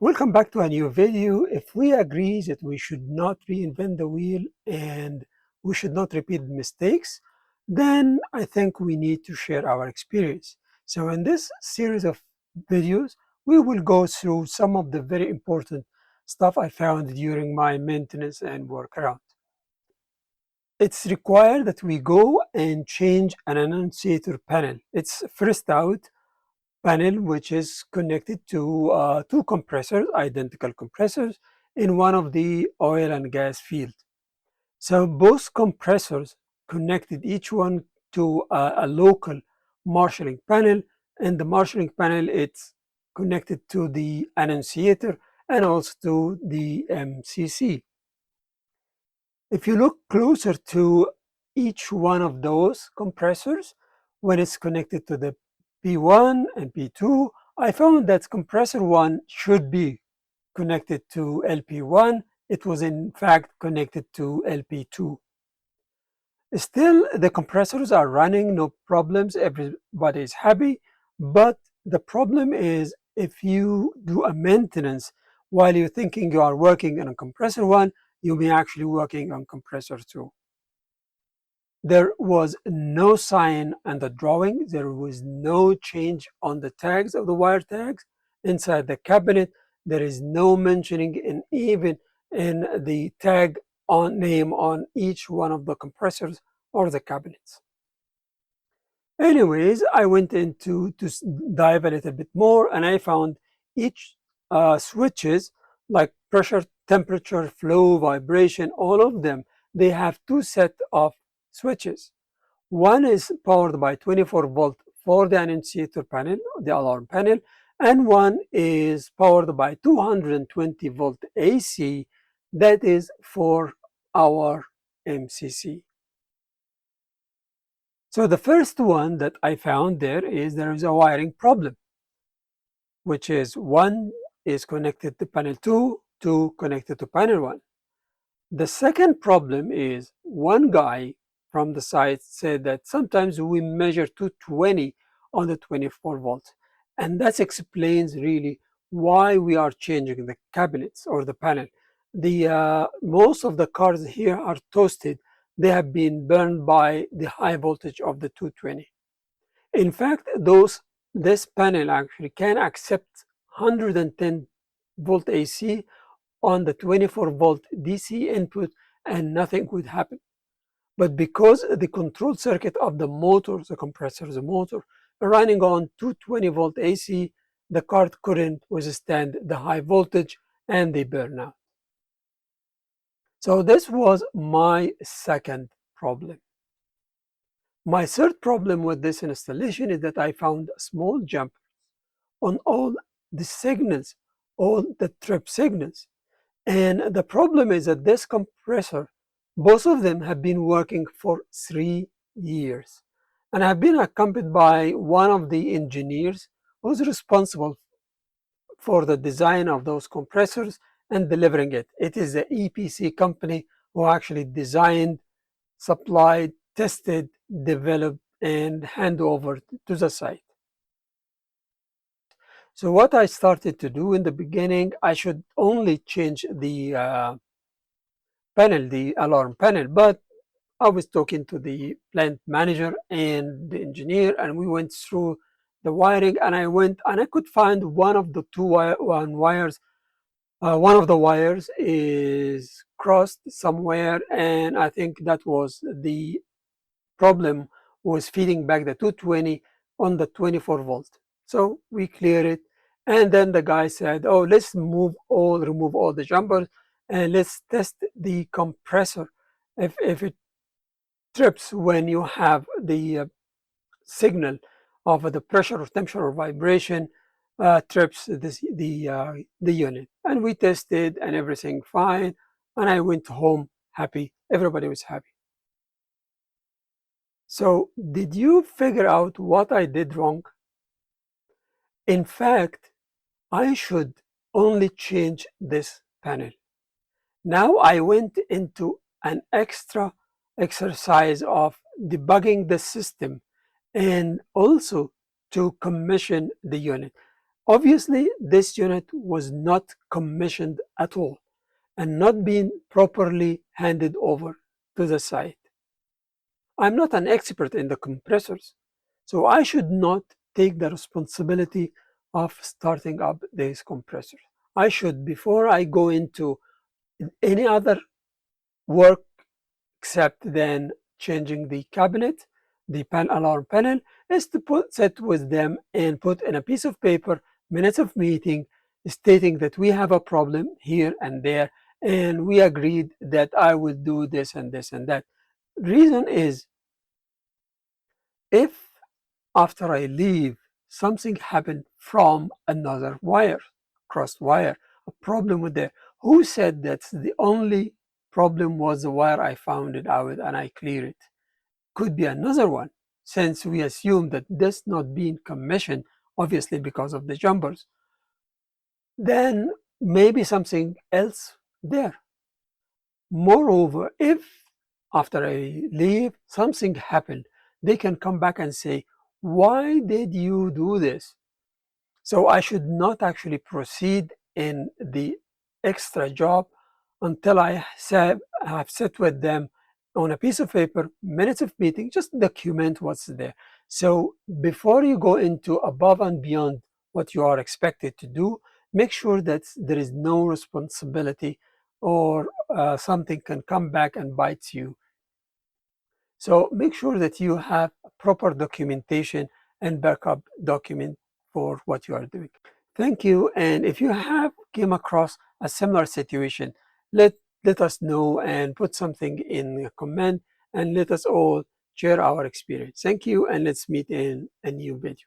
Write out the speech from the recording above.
Welcome back to a new video. If we agree that we should not reinvent the wheel and we should not repeat mistakes, then I think we need to share our experience. So in this series of videos, we will go through some of the very important stuff I found during my maintenance and workaround. It's required that we go and change an annunciator panel. It's first out panel which is connected to two compressors, identical compressors, in one of the oil and gas field. So both compressors connected each one to a local marshalling panel, and the marshalling panel it's connected to the annunciator and also to the MCC. If you look closer to each one of those compressors, when it's connected to the P1 and P2, I found that compressor 1 should be connected to LP1. It was in fact connected to LP2. Still, the compressors are running, no problems, everybody is happy. But the problem is if you do a maintenance while you're thinking you are working on compressor 1, you'll be actually working on compressor 2. There was no sign on the drawing. There was no change on the tags of the wire tags inside the cabinet. There is no mentioning even in the tag on name on each one of the compressors or the cabinets. Anyways, I went into to dive a little bit more, and I found each switches like pressure, temperature, flow, vibration, all of them, they have two sets of switches. One is powered by 24 volt for the annunciator panel, the alarm panel, and one is powered by 220 volt AC, that is for our MCC. So the first one that I found there is a wiring problem, which is one is connected to panel 2, 2 connected to panel 1. The second problem is one guy from the site said that sometimes we measure 220 on the 24 volts. And that explains really why we are changing the cabinets or the panel. Most of the cars here are toasted. They have been burned by the high voltage of the 220. In fact, this panel actually can accept 110 volt AC on the 24 volt DC input and nothing would happen. But because the control circuit of the motor, the compressor, the motor, running on 220 volt AC, the car couldn't withstand the high voltage and they burn out. So this was my second problem. My third problem with this installation is that I found a small jump on all the signals, all the trip signals. And the problem is that this compressor, both of them have been working for 3 years. And I've been accompanied by one of the engineers who's responsible for the design of those compressors and delivering it. It is the EPC company who actually designed, supplied, tested, developed, and hand over to the site. So what I started to do in the beginning, I should only change the panel, the alarm panel, but I was talking to the plant manager and the engineer, and we went through the wiring, and I could find one of the wires. One of the wires is crossed somewhere, and I think that was the problem, was feeding back the 220 on the 24 volt. So we clear it, and then the guy said, oh, let's remove all the jumpers, and let's test the compressor. If it trips when you have the signal of the pressure or temperature or vibration, trips the unit. And we tested and everything fine, and I went home happy. Everybody was happy. So did you figure out what I did wrong? In fact, I should only change this panel. Now I went into an extra exercise of debugging the system and also to commission the unit. Obviously, this unit was not commissioned at all and not being properly handed over to the site. I'm not an expert in the compressors, so I should not take the responsibility of starting up these compressors. I should, before I go into any other work except then changing the cabinet, the alarm panel, is to sit with them and put in a piece of paper minutes of meeting stating that we have a problem here and there, and we agreed that I will do this and this and that. Reason is, if after I leave something happened from another wire, crossed wire, a problem with there, who said that the only problem was the wire I found it out and I clear it? Could be another one, since we assume that this not being commissioned, obviously because of the jumpers, then maybe something else there. Moreover, if after I leave something happened, they can come back and say, why did you do this? So I should not actually proceed in the extra job until I have sat with them on a piece of paper, minutes of meeting, just document what's there. So before you go into above and beyond what you are expected to do, make sure that there is no responsibility or something can come back and bite you. So make sure that you have proper documentation and backup document for what you are doing. Thank you. And if you have came across a similar situation, let us know and put something in a comment and let us all share our experience. Thank you, and let's meet in a new video.